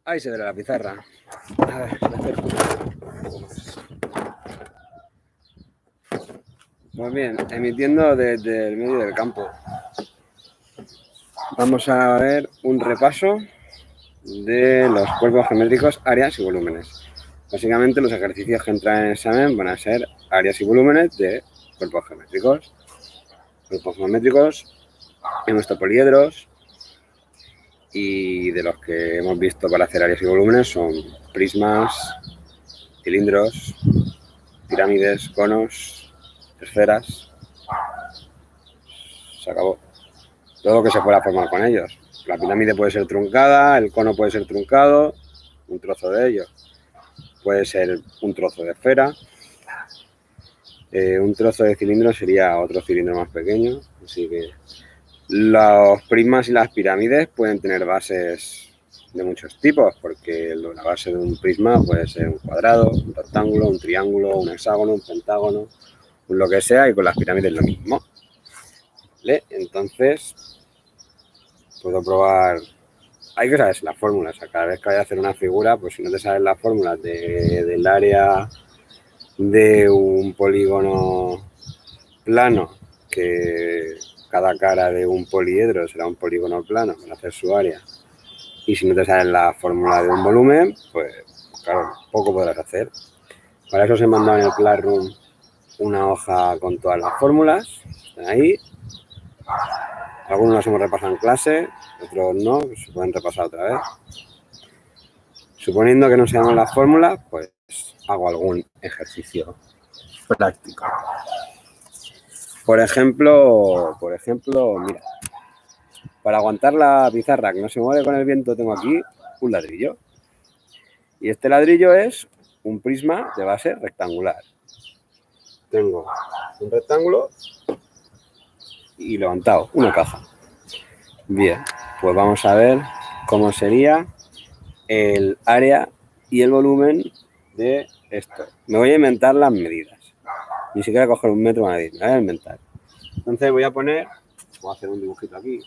Ahí se ve la pizarra. A ver, le acerco un poco más. Pues bien, emitiendo desde el medio del campo. Vamos a ver un repaso de los cuerpos geométricos, áreas y volúmenes. Básicamente los ejercicios que entran en el examen van a ser áreas y volúmenes de cuerpos geométricos. Cuerpos geométricos, hemos visto poliedros, y de los que hemos visto para hacer áreas y volúmenes son prismas, cilindros, pirámides, conos, esferas. Se acabó. Todo lo que se pueda formar con ellos. La pirámide puede ser truncada, el cono puede ser truncado, un trozo de ellos. Puede ser un trozo de esfera. Un trozo de cilindro sería otro cilindro más pequeño. Así que los prismas y las pirámides pueden tener bases de muchos tipos, porque la base de un prisma puede ser un cuadrado, un rectángulo, un triángulo, un hexágono, un pentágono, lo que sea, y con las pirámides lo mismo. ¿Vale? Entonces, puedo probar. Hay que saberse las fórmulas. O sea, cada vez que vaya a hacer una figura, pues si no te sabes las fórmulas del área de un polígono plano, que cada cara de un poliedro será un polígono plano para hacer su área, y si no te sabes la fórmula de un volumen, pues claro, poco podrás hacer. Para eso os he mandado en el Classroom una hoja con todas las fórmulas. Están ahí. Algunos las hemos repasado en clase, otros no, se pueden repasar otra vez. Suponiendo que no seamos las fórmulas, pues hago algún ejercicio práctico. Por ejemplo, mira, para aguantar la pizarra que no se mueve con el viento, tengo aquí un ladrillo. Y este ladrillo es un prisma de base rectangular. Tengo un rectángulo y levantado, una caja. Bien, pues vamos a ver cómo sería el área y el volumen de esto. Me voy a inventar las medidas. Ni siquiera coger un metro a medir, me voy a inventar. Entonces voy a hacer un dibujito aquí.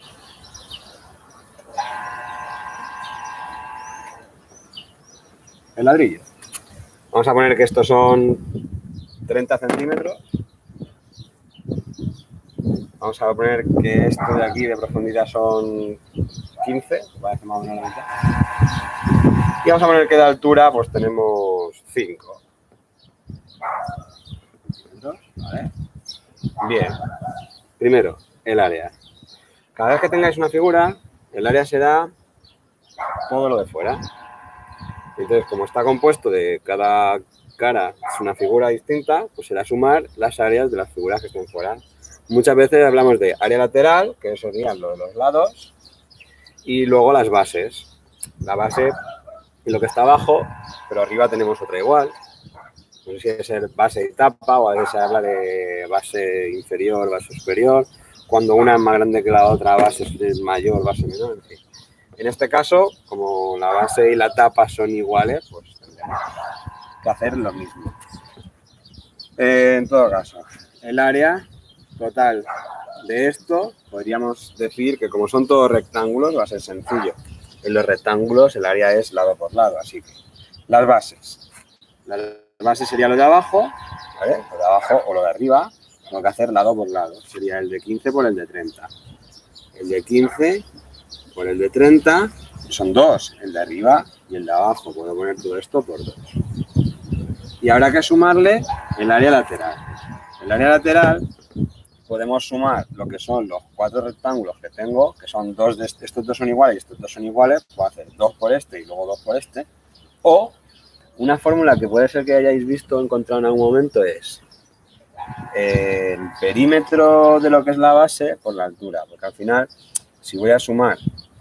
El ladrillo. Vamos a poner que estos son 30 centímetros. Vamos a poner que esto de aquí de profundidad son 15, parece más o menos la mitad. Y vamos a poner que de altura pues tenemos 5. ¿Vale? Bien. Primero, el área. Cada vez que tengáis una figura, el área será todo lo de fuera. Entonces, como está compuesto de cada cara es una figura distinta, pues será sumar las áreas de las figuras que estén fuera. Muchas veces hablamos de área lateral, que serían lo de los lados, y luego las bases. La base y lo que está abajo, pero arriba tenemos otra igual. No sé si debe ser base y tapa, o a veces se habla de base inferior, base superior. Cuando una es más grande que la otra, base es mayor, base menor, en fin. En este caso, como la base y la tapa son iguales, pues tendremos que hacer lo mismo. En todo caso, el área total de esto, podríamos decir que como son todos rectángulos, va a ser sencillo. En los rectángulos el área es lado por lado, así que las bases. Las bases sería lo de abajo, ¿vale? Lo de abajo o lo de arriba, tengo que hacer lado por lado. Sería el de 15 por el de 30. El de 15 por el de 30 son 2, el de arriba y el de abajo. Puedo poner todo esto por 2. Y habrá que sumarle el área lateral. El área lateral podemos sumar lo que son los 4 rectángulos que tengo, que son dos de estos dos son iguales y estos dos son iguales, puedo hacer 2 por este y luego 2 por este. O una fórmula que puede ser que hayáis visto o encontrado en algún momento es el perímetro de lo que es la base por la altura, porque al final, si voy a sumar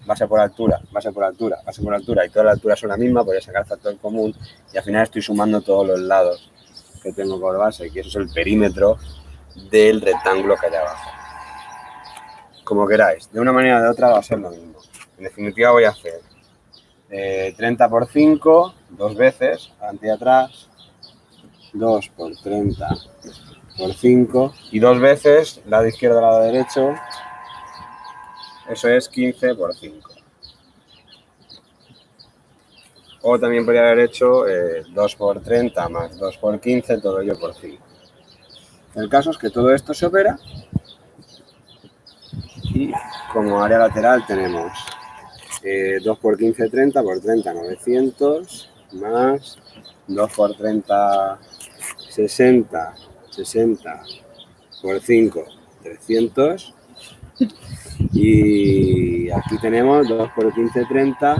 base por altura, base por altura, base por altura y todas las alturas son la misma, voy a sacar factor común y al final estoy sumando todos los lados que tengo por base, y eso es el perímetro del rectángulo que hay abajo. Como queráis, de una manera o de otra va a ser lo mismo. En definitiva voy a hacer 30 por 5, 2 veces, adelante y atrás, 2 por 30 por 5 y 2 veces, lado izquierdo, lado derecho, eso es 15 por 5. O también podría haber hecho 2 por 30 más 2 por 15, todo ello por 5. El caso es que todo esto se opera y como área lateral tenemos 2 por 15, 30, por 30, 900, más 2 por 30, 60, 60, por 5, 300. Y aquí tenemos 2 por 15, 30,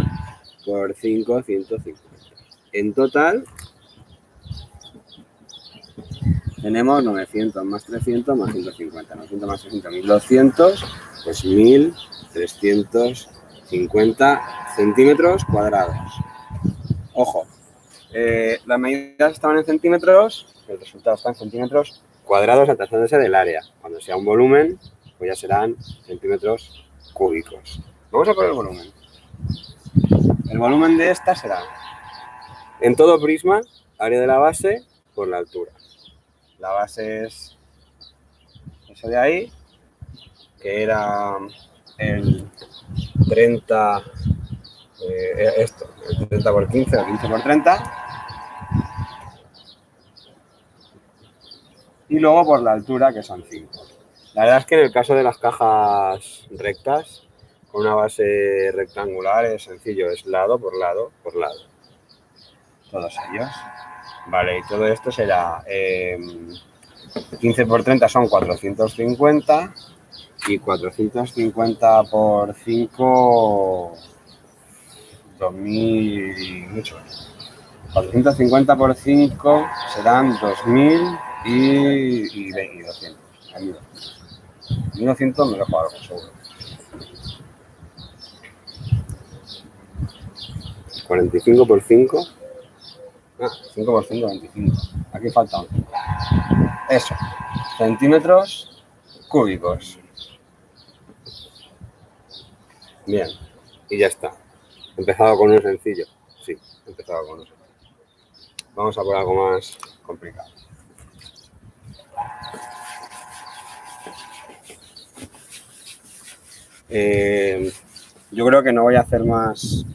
por 5, 150. En total tenemos 900 más 300 más 150. 900 más 300, 1200, pues 1350 centímetros cuadrados. Ojo, las medidas estaban en centímetros, el resultado está en centímetros cuadrados tratándose del área. Cuando sea un volumen, pues ya serán centímetros cúbicos. Vamos a por el volumen. El volumen de esta será, en todo prisma, área de la base por la altura. La base es eso de ahí, que era el 30, el 30 por 15 o 15 por 30. Y luego por la altura, que son 5. La verdad es que en el caso de las cajas rectas, con una base rectangular es sencillo, es lado por lado por lado. Todos ellos. Vale, y todo esto será 15 por 30 son 450 y 450 por 5, 2000, mucho. 450 por 5 serán 2000 y 200. 1200 me lo dejo algo, seguro. 45 por 5. 5 por 5, 25. Aquí falta un 5. Eso. Centímetros cúbicos. Bien. Y ya está. He empezado con uno sencillo. Sí, he empezado con uno sencillo. Vamos a por algo más complicado. Yo creo que no voy a hacer más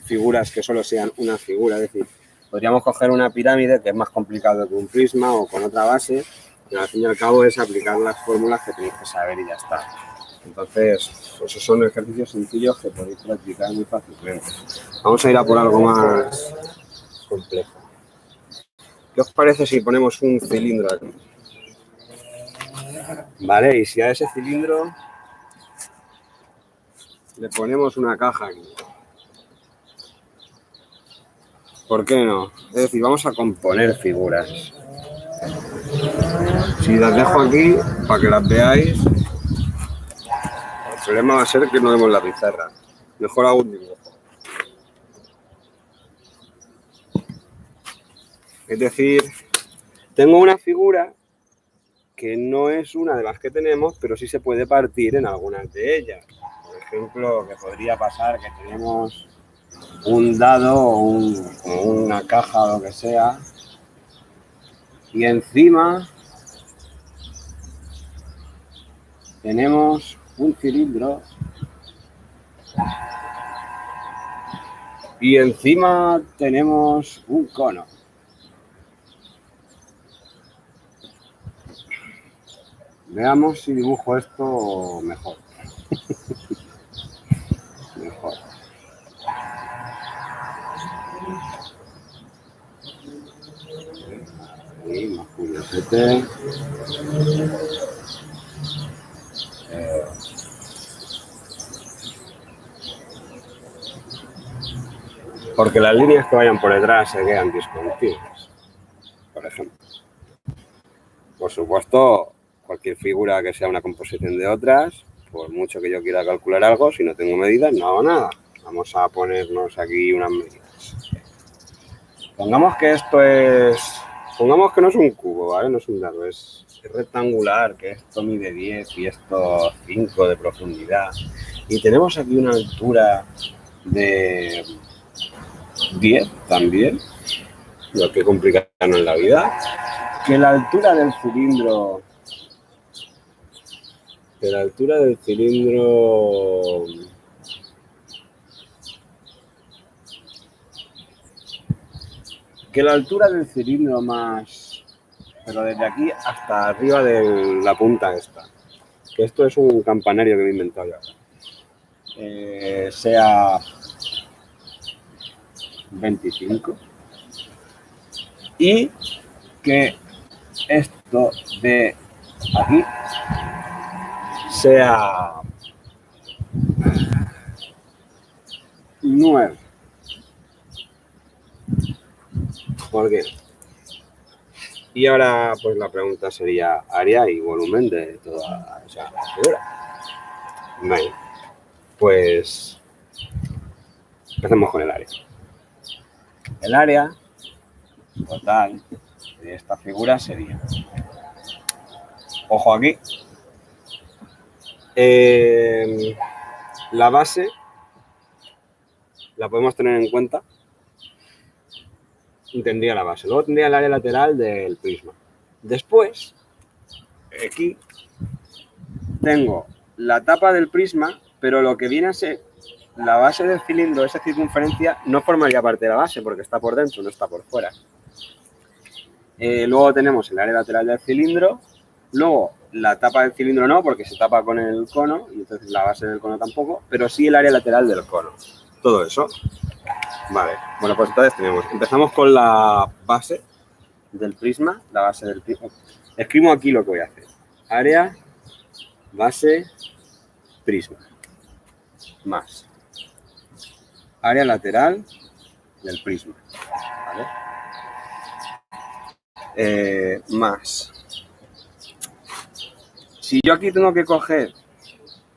figuras que solo sean una figura. Es decir, podríamos coger una pirámide, que es más complicado que un prisma, o con otra base, pero al fin y al cabo es aplicar las fórmulas que tenéis que saber y ya está. Entonces, pues esos son ejercicios sencillos que podéis practicar muy fácilmente. Vamos a ir a por algo más complejo. ¿Qué os parece si ponemos un cilindro aquí? Vale, y si a ese cilindro le ponemos una caja aquí. ¿Por qué no? Es decir, vamos a componer figuras. Si las dejo aquí, para que las veáis, el problema va a ser que no vemos la pizarra. Mejor hago un dibujo. Es decir, tengo una figura que no es una de las que tenemos, pero sí se puede partir en algunas de ellas. Por ejemplo, que podría pasar que tenemos un dado o una caja o lo que sea, y encima tenemos un cilindro y encima tenemos un cono. Veamos si dibujo esto mejor. Mejor. Ahí, más curiosete. Porque las líneas que vayan por detrás se quedan discontinuas, por ejemplo. Por supuesto, cualquier figura que sea una composición de otras, por mucho que yo quiera calcular algo, si no tengo medidas, no hago nada. Vamos a ponernos aquí unas medidas. Pongamos que esto es... Pongamos que no es un cubo, ¿vale? No es un dado, es rectangular, que esto mide 10 y esto 5 de profundidad. Y tenemos aquí una altura de 10 también, lo que complicarnos la vida. Que la altura del cilindro... que la altura del cilindro más, pero desde aquí hasta arriba de la punta esta, que esto es un campanario que me he inventado yo, sea 25 y que esto de aquí sea 9. ¿Por qué? Y ahora pues la pregunta sería área y volumen de toda esa figura. Vale, pues empecemos con el área. El área total de esta figura sería, ojo aquí, la base la podemos tener en cuenta y tendría la base. Luego tendría el área lateral del prisma. Después, aquí tengo la tapa del prisma, pero lo que viene a ser la base del cilindro, esa circunferencia, no formaría parte de la base porque está por dentro, no está por fuera. Luego tenemos el área lateral del cilindro, luego la tapa del cilindro no, porque se tapa con el cono, y entonces la base del cono tampoco, pero sí el área lateral del cono. Todo eso. Vale, bueno, pues entonces empezamos con la base del prisma, la base del prisma. Escribo aquí lo que voy a hacer. Área, base, prisma. Más área lateral del prisma. ¿Vale? Más. Si yo aquí tengo que coger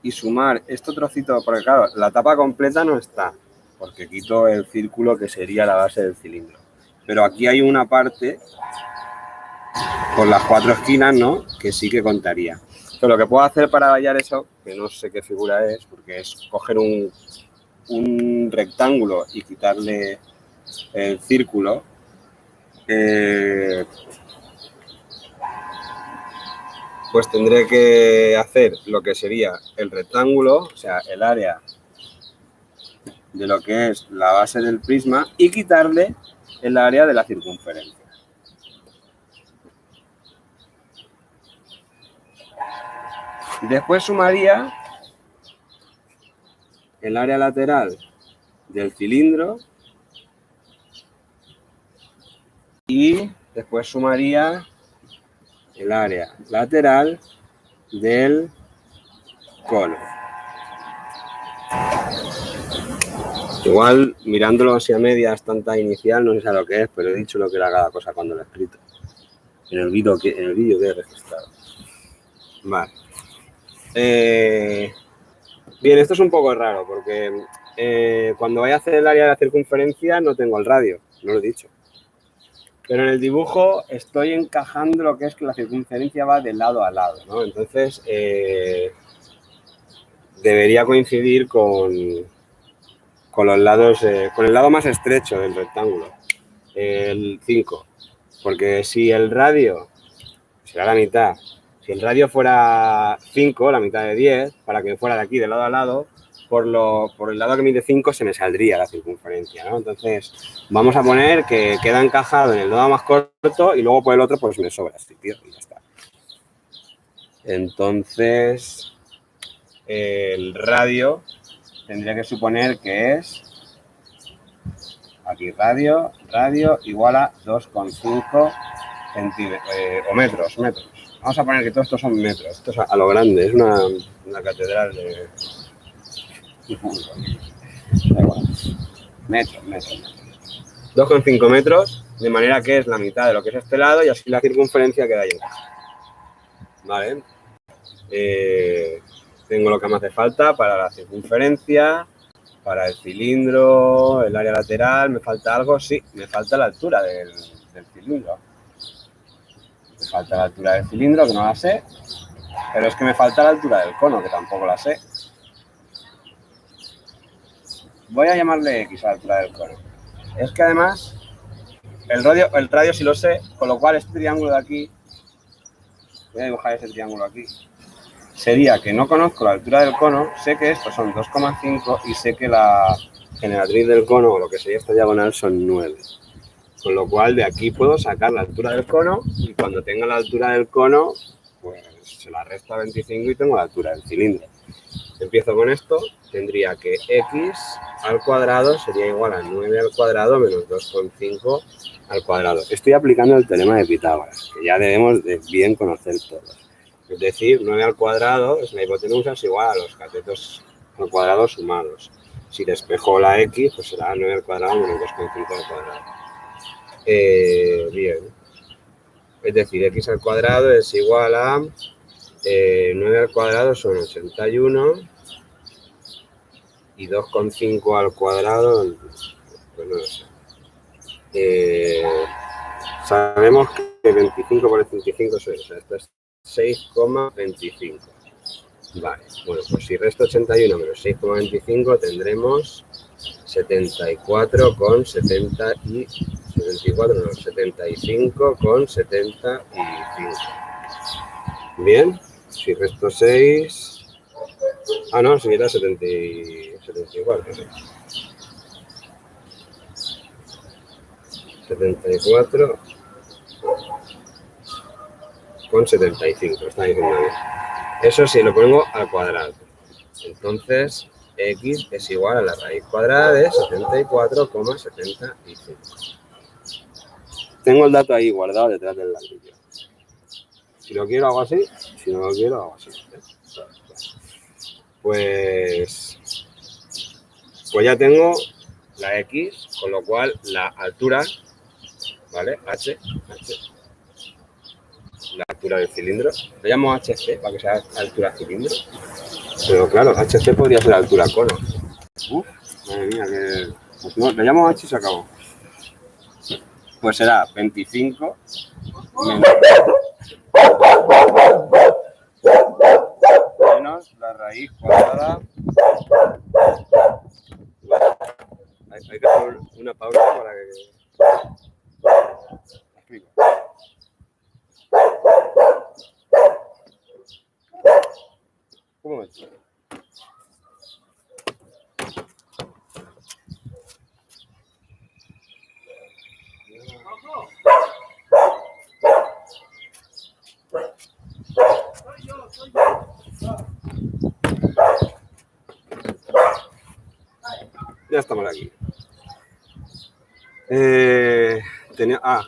y sumar este trocito, porque claro, la tapa completa no está, porque quito el círculo que sería la base del cilindro. Pero aquí hay una parte con las 4 esquinas, ¿no?, que sí que contaría. Entonces, lo que puedo hacer para hallar eso, que no sé qué figura es, porque es coger un rectángulo y quitarle el círculo, pues tendré que hacer lo que sería el rectángulo, o sea, el área de lo que es la base del prisma y quitarle el área de la circunferencia. Después sumaría el área lateral del cilindro y después sumaría el área lateral del cono. Igual, mirándolo así a medias, tanta inicial, no sé a lo que es, pero he dicho lo que era cada cosa cuando lo he escrito. En el vídeo que he registrado. Vale. Bien, esto es un poco raro, porque cuando vaya a hacer el área de la circunferencia no tengo el radio, no lo he dicho. Pero en el dibujo estoy encajando lo que es que la circunferencia va de lado a lado, ¿no? Entonces, debería coincidir con los lados, con el lado más estrecho del rectángulo, el 5. Porque si el radio será la mitad, si el radio fuera 5, la mitad de 10, para que fuera de aquí de lado a lado, por el lado que mide 5 se me saldría la circunferencia, ¿no? Entonces, vamos a poner que queda encajado en el lado más corto y luego por el otro pues me sobra, así, tío, y ya está. Entonces, el radio tendría que suponer que es, aquí radio igual a 2,5 centímetros, o metros. Vamos a poner que todo esto son metros, esto es a lo grande, es una catedral de... Da igual. Metros. 2,5 metros, de manera que es la mitad de lo que es este lado y así la circunferencia queda ahí. Vale. Tengo lo que me hace falta para la circunferencia, para el cilindro, el área lateral. ¿Me falta algo? Sí, me falta la altura del cilindro. Me falta la altura del cilindro, que no la sé, pero es que me falta la altura del cono, que tampoco la sé. Voy a llamarle X a la altura del cono. Es que además, el radio sí lo sé, con lo cual este triángulo de aquí, voy a dibujar ese triángulo aquí, sería que no conozco la altura del cono, sé que estos son 2,5 y sé que la generatriz del cono, o lo que sería esta diagonal, son 9. Con lo cual, de aquí puedo sacar la altura del cono y cuando tenga la altura del cono, pues se la resto a 25 y tengo la altura del cilindro. Empiezo con esto, tendría que x al cuadrado sería igual a 9 al cuadrado menos 2,5 al cuadrado. Estoy aplicando el teorema de Pitágoras, que ya debemos de bien conocer todos. Es decir, 9 al cuadrado es la hipotenusa, es igual a los catetos al cuadrado sumados. Si despejo la x, pues será 9 al cuadrado menos 2,5 al cuadrado. Bien. Es decir, x al cuadrado es igual a 9 al cuadrado son 81 y 2,5 al cuadrado, pues no lo sé. Sabemos que 25 por 35 es eso, esto es 6,25. Vale, bueno, pues si resto 81 menos 6,25 tendremos 75,75. Bien, si resto 6... Ah, no, si era 74, sí. 74,75, está diciendo bien. Eso sí lo pongo al cuadrado. Entonces, x es igual a la raíz cuadrada de 74,75. Tengo el dato ahí guardado detrás del ladrillo. Si lo quiero hago así, si no lo quiero hago así. Pues ya tengo la x, con lo cual la altura, ¿vale? H, la altura del cilindro. Lo llamo HC para que sea altura cilindro. Pero claro, HC podría ser altura cono. Madre mía, que... Pues no, le llamo H y se acabó. Pues será 25 menos la raíz cuadrada. Hay que hacer una pausa para que... Explico. Un momento. Ya estamos aquí.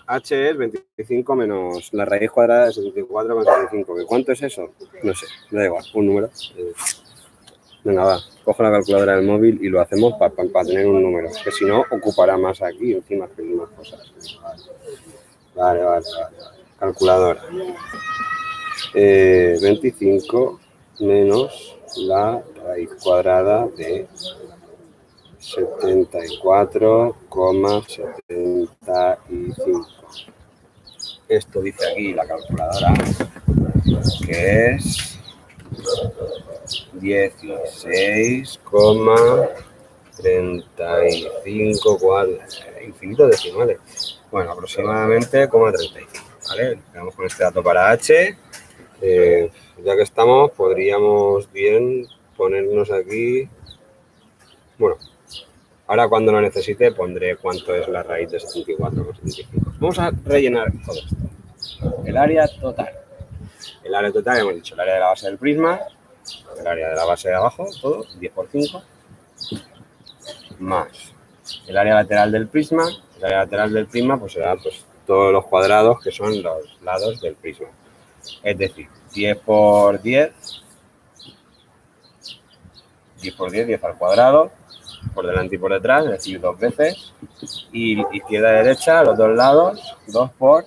H es 25 menos la raíz cuadrada de 74,75. ¿Cuánto es eso? No sé, da igual, un número. Venga, va, cojo la calculadora del móvil y lo hacemos para tener un número. Que si no, ocupará más aquí, encima escribimos cosas. Vale. Calculadora. 25 menos la raíz cuadrada de 74,75. Esto dice aquí la calculadora que es 16,35, infinito decimales. Bueno, aproximadamente 0,35, ¿vale? Quedamos con este dato para H. Ya que estamos, podríamos bien ponernos aquí. Bueno, ahora cuando lo necesite pondré cuánto es la raíz de 74,75. Vamos a rellenar todo esto. El área total. El área total, hemos dicho, el área de la base del prisma, el área de la base de abajo, todo, 10 por 5, más el área lateral del prisma. El área lateral del prisma pues será pues, todos los cuadrados que son los lados del prisma. Es decir, 10 por 10, 10 por 10, 10 al cuadrado, por delante y por detrás, es decir, 2 veces. Y izquierda y derecha, los dos lados, 2 por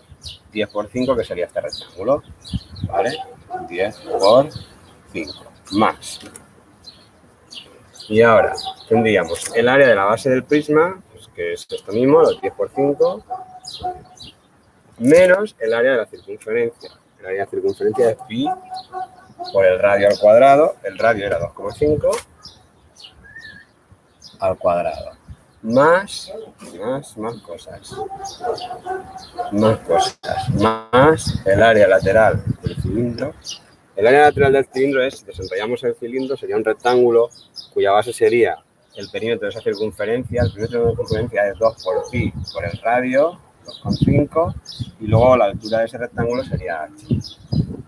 10 por 5, que sería este rectángulo. ¿Vale? 10 por 5, más. Y ahora tendríamos el área de la base del prisma, pues, que es esto mismo, los 10 por 5, menos el área de la circunferencia. El área de la circunferencia es pi por el radio al cuadrado. El radio era 2,5 al cuadrado. Más cosas. Más el área lateral del cilindro. El área lateral del cilindro es, si desenrollamos el cilindro, sería un rectángulo cuya base sería el perímetro de esa circunferencia. El perímetro de la circunferencia es 2 por pi por el radio, 2,5 y luego la altura de ese rectángulo sería h.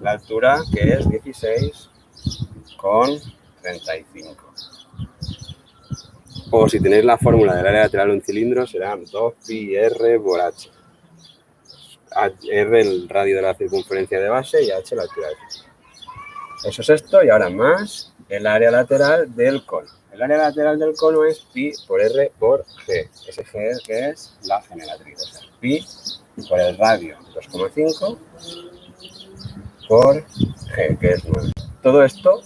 La altura que es 16,35. O si tenéis la fórmula del área lateral de un cilindro será 2πr por h. R el radio de la circunferencia de base y h la altura del cilindro. Eso es esto y ahora más el área lateral del cono. El área lateral del cono es pi por r por g. Ese g que es la generatriz. O sea, pi por el radio 2,5 por g, que es 9. Todo esto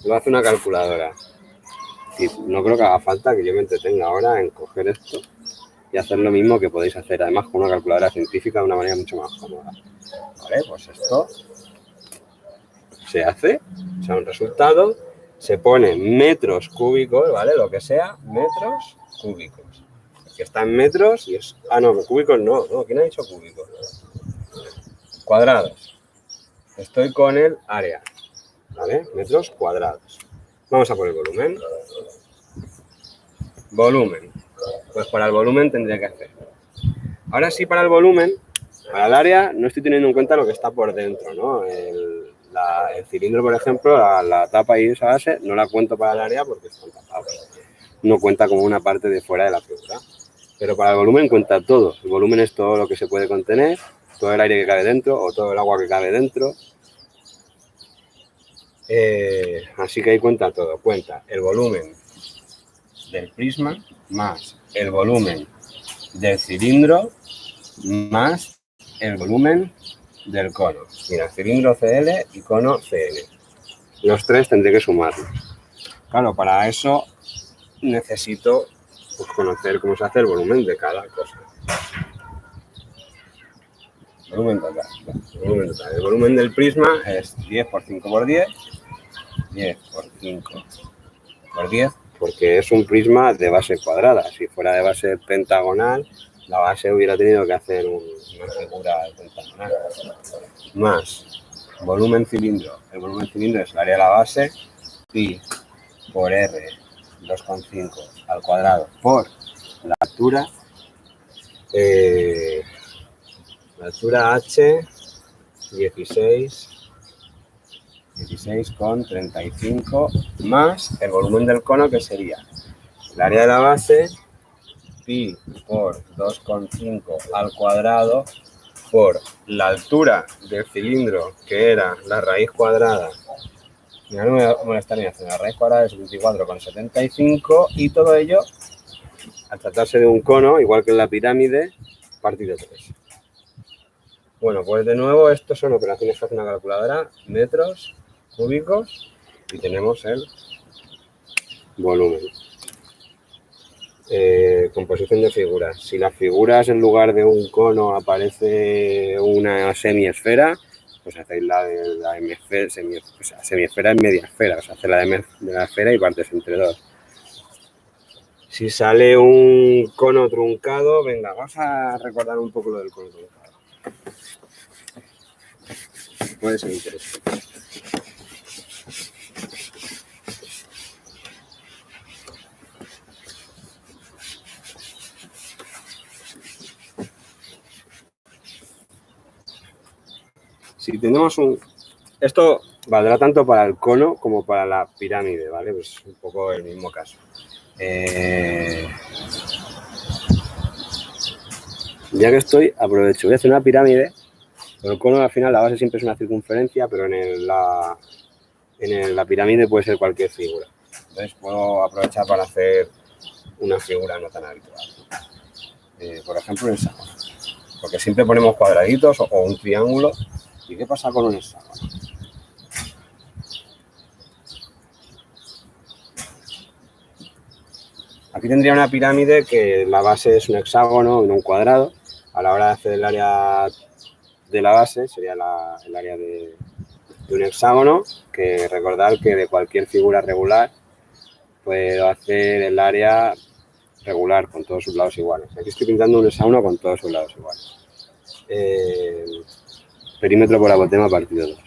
lo hace una calculadora. Y no creo que haga falta que yo me entretenga ahora en coger esto y hacer lo mismo que podéis hacer, además con una calculadora científica de una manera mucho más cómoda. Vale, pues esto se hace, o sea, un resultado, se pone metros cúbicos, ¿vale? Lo que sea, metros cúbicos. Que está en metros y es... Ah, no, cúbicos no, ¿quién ha dicho cúbicos? Cuadrados. Estoy con el área, ¿vale? Metros cuadrados. Vamos a por el volumen. Volumen. Pues para el volumen tendría que hacer. Ahora sí, para el volumen, para el área, no estoy teniendo en cuenta lo que está por dentro, ¿no? El cilindro, por ejemplo, la tapa y esa base, no la cuento para el área porque están tapados. No cuenta como una parte de fuera de la figura. Pero para el volumen cuenta todo. El volumen es todo lo que se puede contener, todo el aire que cabe dentro o todo el agua que cabe dentro. Así que ahí cuenta todo. Cuenta el volumen del prisma más el volumen del cilindro más el volumen del cono. Mira, cilindro CL y cono CL. Los tres tendré que sumarlos. Claro, para eso necesito pues, conocer cómo se hace el volumen de cada cosa. Volumen total. Volumen total. El volumen del prisma es 10 por 5 por 10. 10 por 5 por 10. Porque es un prisma de base cuadrada. Si fuera de base pentagonal, la base hubiera tenido que hacer una figura pentagonal. Más volumen cilindro. El volumen cilindro es el área de la base. Pi por R 2,5 al cuadrado por la altura. La altura H 16,35 más el volumen del cono, que sería el área de la base, pi por 2,5 al cuadrado por la altura del cilindro, que era la raíz cuadrada. No me voy a molestar ni hacer la raíz cuadrada de 74,75 y todo ello, al tratarse de un cono, igual que en la pirámide, partido 3. Bueno, pues de nuevo, estos son operaciones que hace una calculadora, metros cúbicos, y tenemos el volumen. Composición de figuras. Si las figuras en lugar de un cono aparece una semiesfera, pues hacéis la de la hemisfera, semiesfera es media esfera, o sea, hacéis la de la esfera y partes entre dos. Si sale un cono truncado, venga, vamos a recordar un poco lo del cono truncado. Puede ser interesante. Si tenemos esto valdrá tanto para el cono como para la pirámide, ¿vale? Pues un poco el mismo caso. Ya que estoy, aprovecho. Voy a hacer una pirámide. Pero el cono al final, la base siempre es una circunferencia, pero en la pirámide puede ser cualquier figura. Entonces puedo aprovechar para hacer una figura no tan habitual. Por ejemplo, un hexágono. Porque siempre ponemos cuadraditos o un triángulo. ¿Y qué pasa con un hexágono? Aquí tendría una pirámide que la base es un hexágono y no un cuadrado. A la hora de hacer el área de la base sería el área de un hexágono, que recordar que de cualquier figura regular puedo hacer el área regular con todos sus lados iguales. Aquí estoy pintando un hexágono con todos sus lados iguales. Perímetro por apotema partido 2.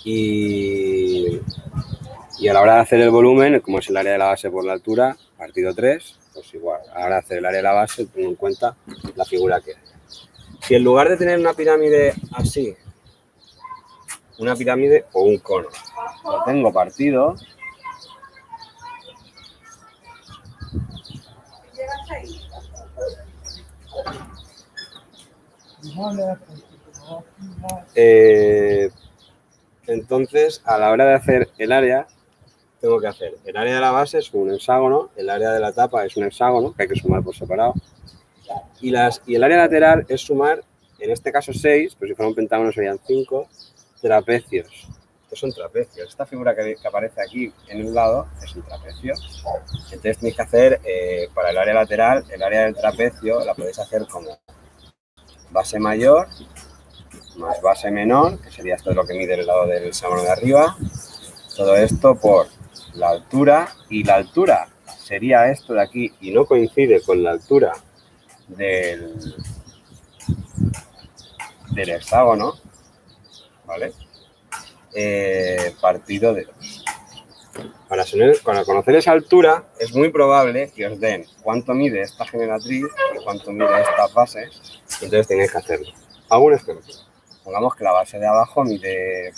Y a la hora de hacer el volumen, como es el área de la base por la altura, partido 3, pues igual. a la hora de hacer el área de la base, tengo en cuenta la figura que hay. Si en lugar de tener una pirámide así, una pirámide o un cono, lo tengo partido, entonces a la hora de hacer el área, tengo que hacer el área de la base es un hexágono, el área de la tapa es un hexágono, que hay que sumar por separado, y el área lateral es sumar, en este caso 6, pero si fuera un pentágono serían 5 trapecios. Estos son trapecios. Esta figura que aparece aquí en un lado es un trapecio. Entonces tenéis que hacer, para el área lateral, el área del trapecio la podéis hacer como base mayor más base menor, que sería esto de lo que mide el lado del hexágono de arriba. Todo esto por la altura, y la altura sería esto de aquí y no coincide con la altura del hexágono, ¿vale? Partido de 2. Para conocer esa altura es muy probable que os den cuánto mide esta generatriz y cuánto mide estas bases, entonces tenéis que hacerlo. Hago un ejemplo. Pongamos que la base de abajo mide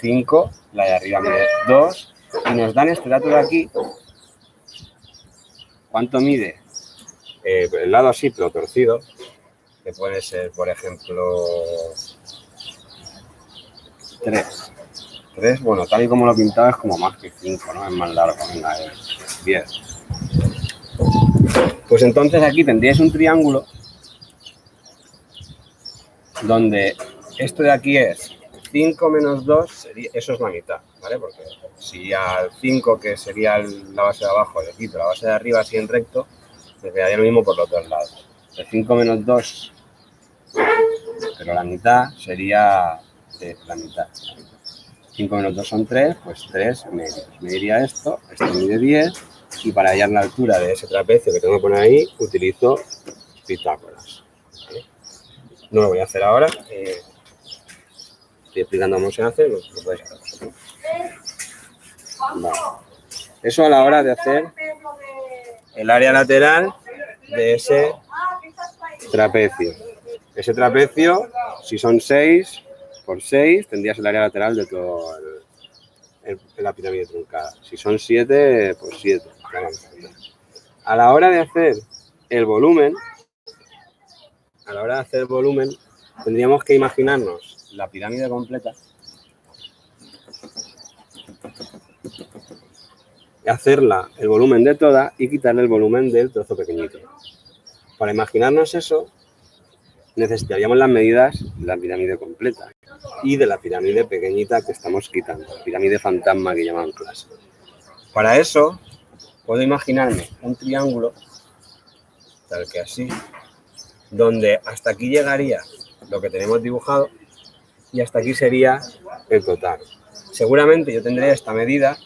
5, la de arriba mide 2 y nos dan este dato de aquí. ¿Cuánto mide? El lado así, pero torcido, que puede ser, por ejemplo, 3. 3, bueno, tal y como lo pintaba es como más que 5, ¿no? Es más largo, venga, es 10. Pues entonces aquí tendríais un triángulo donde esto de aquí es 5 menos 2, eso es la mitad, ¿vale? Porque si al 5, que sería la base de abajo, le quito la base de arriba así en recto, me quedaría lo mismo por los dos lados. El 5 menos 2, pero la mitad sería la mitad. 5 menos 2 son 3, pues 3 medios. Mediría esto mide 10, y para hallar la altura de ese trapecio que tengo que poner ahí, utilizo Pitágoras. ¿Vale? No lo voy a hacer ahora. Estoy explicando cómo se hace, lo podéis hacer vosotros. Vale. Eso a la hora de hacer el área lateral de ese trapecio. Ese trapecio, si son 6 por 6, tendrías el área lateral de todo la pirámide truncada. Si son 7, pues 7. A la hora de hacer el volumen, tendríamos que imaginarnos la pirámide completa y hacerla el volumen de toda y quitarle el volumen del trozo pequeñito. Para imaginarnos eso, necesitaríamos las medidas de la pirámide completa y de la pirámide pequeñita que estamos quitando, la pirámide fantasma que llaman clase. Para eso, puedo imaginarme un triángulo, tal que así, donde hasta aquí llegaría lo que tenemos dibujado y hasta aquí sería el total. Seguramente yo tendré esta medida,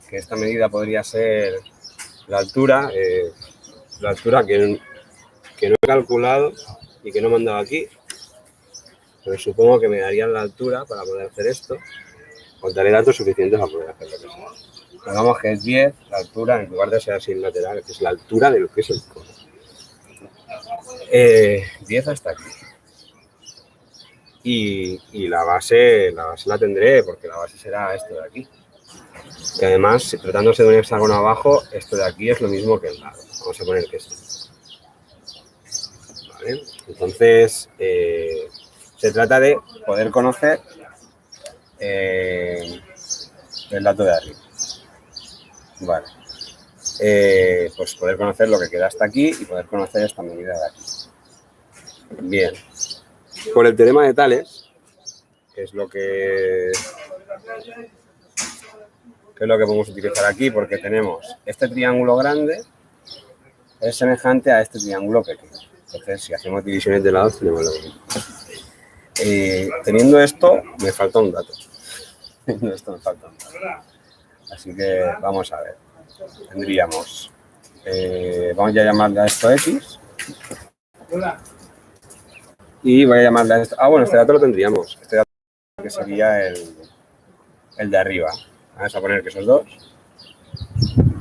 que esta medida podría ser la altura que no he calculado y que no he mandado aquí, pero supongo que me darían la altura para poder hacer esto. Os daré datos suficientes para poder hacer lo que sea. Digamos que es 10 la altura, en lugar de ser así lateral, que es la altura de lo que es el cono. 10 hasta aquí. Y la base la tendré, porque la base será esto de aquí. Que además, tratándose de un hexágono abajo, esto de aquí es lo mismo que el lado. Vamos a poner que sí. ¿Vale? Entonces, se trata de poder conocer el dato de arriba. Vale. Pues poder conocer lo que queda hasta aquí y poder conocer esta medida de aquí. Bien. Por el teorema de Tales, que es lo que podemos utilizar aquí, porque tenemos este triángulo grande es semejante a este triángulo pequeño. Entonces, si hacemos divisiones de lados, tenemos lo mismo. Teniendo esto, me falta un dato. Así que vamos a ver. Tendríamos, vamos a llamarle a esto X. Y voy a llamarle a esto. Bueno, este dato lo tendríamos. Este dato que sería el de arriba. Vamos a poner que esos dos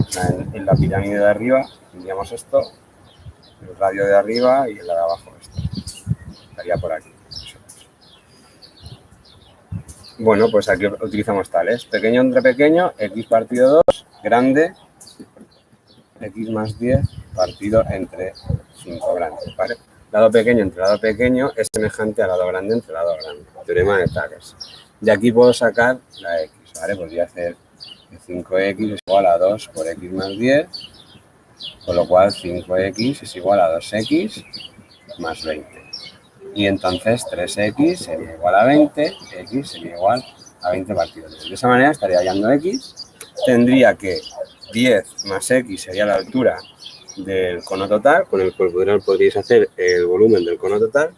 O sea, en la pirámide de arriba tendríamos esto, el radio de arriba y la de abajo esto. Estaría por aquí. Bueno, pues aquí utilizamos tales. Pequeño entre pequeño, x partido 2, grande, x más 10 partido entre 5 grandes, ¿vale? Lado pequeño entre lado pequeño es semejante a lado grande entre lado grande. Teorema de Tagore. De aquí puedo sacar la x, ¿vale? Podría hacer que 5x es igual a 2 por x más 10, con lo cual 5x es igual a 2x más 20. Y entonces 3x sería igual a 20, x sería igual a 20 partido 3. De esa manera estaría hallando x. Tendría que 10 más x sería la altura del cono total, con el cual podríais hacer el volumen del cono total,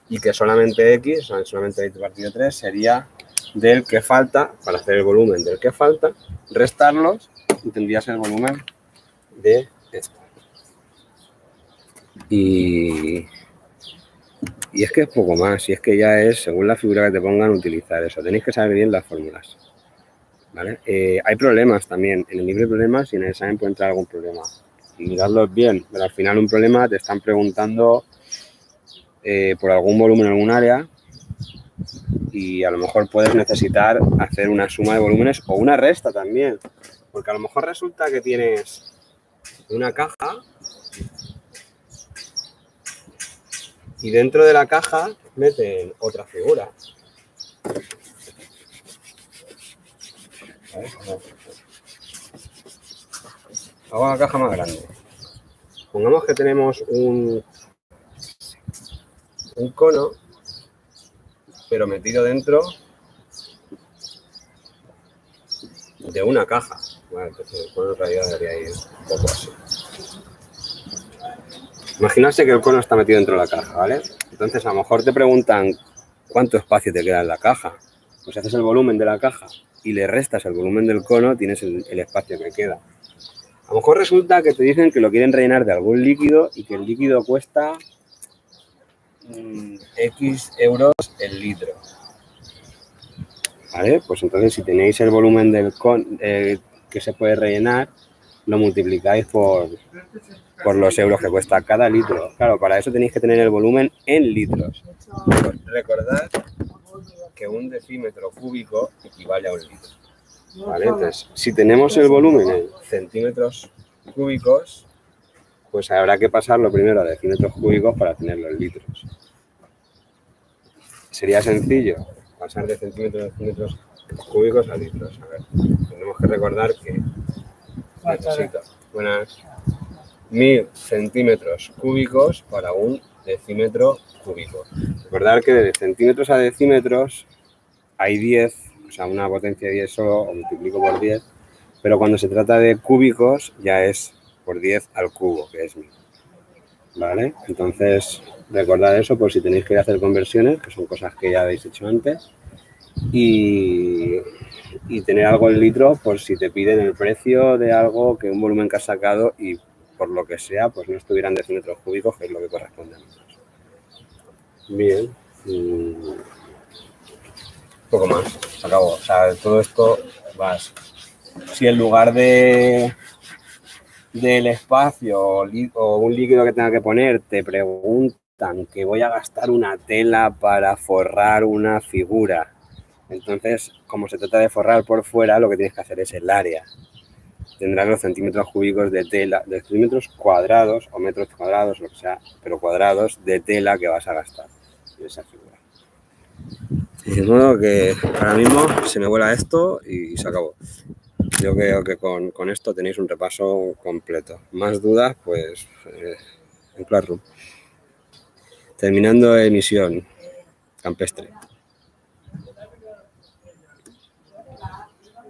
y que solamente x, solamente 20 partido 3, sería del que falta, para hacer el volumen del que falta, restarlos y tendrías el volumen de esto. Y es que es poco más, y es que ya es, según la figura que te pongan, utilizar eso. Tenéis que saber bien las fórmulas, ¿vale? Hay problemas también, en el libro hay problemas y en el examen puede entrar algún problema. Miradlos bien, pero al final un problema te están preguntando por algún volumen en algún área y a lo mejor puedes necesitar hacer una suma de volúmenes o una resta también, porque a lo mejor resulta que tienes una caja y dentro de la caja meten otra figura. Hago una caja más grande. Pongamos que tenemos un cono, pero metido dentro de una caja. Vale, entonces el cono en realidad debería ir un poco así. Imaginarse que el cono está metido dentro de la caja, ¿vale? Entonces a lo mejor te preguntan cuánto espacio te queda en la caja. Pues haces el volumen de la caja y le restas el volumen del cono, tienes el espacio que queda. A lo mejor resulta que te dicen que lo quieren rellenar de algún líquido y que el líquido cuesta X euros el litro. ¿Vale? Pues entonces si tenéis el volumen del que se puede rellenar, lo multiplicáis por los euros que cuesta cada litro. Claro, para eso tenéis que tener el volumen en litros. Recordad que un decímetro cúbico equivale a un litro. ¿Vale? Entonces, si tenemos el volumen en centímetros cúbicos, pues habrá que pasarlo primero a decímetros cúbicos para tenerlo en litros. Sería sencillo pasar de centímetros cúbicos a litros. A ver, tenemos que recordar que necesito unas 1000 centímetros cúbicos para un decímetro cúbico. Recordar que de centímetros a decímetros hay 10, o sea, una potencia de 10 solo, o multiplico por 10, pero cuando se trata de cúbicos ya es por 10 al cubo, que es 1000. ¿Vale? Entonces, recordad eso por si tenéis que ir a hacer conversiones, que son cosas que ya habéis hecho antes, y tener algo en litros por si te piden el precio de algo, que un volumen que has sacado y por lo que sea, pues no estuvieran decímetros cúbicos, que es lo que corresponde a nosotros. Bien. Poco más, se acabó. O sea, todo esto vas. Si en lugar del espacio o un líquido que tenga que poner te preguntan que voy a gastar una tela para forrar una figura, entonces como se trata de forrar por fuera, lo que tienes que hacer es el área. Tendrás los centímetros cúbicos de tela, de centímetros cuadrados o metros cuadrados, lo que sea, pero cuadrados de tela que vas a gastar en esa figura. De modo que ahora mismo se me vuela esto y se acabó. Yo creo que con esto tenéis un repaso completo. Más dudas, pues en Classroom. Terminando emisión campestre.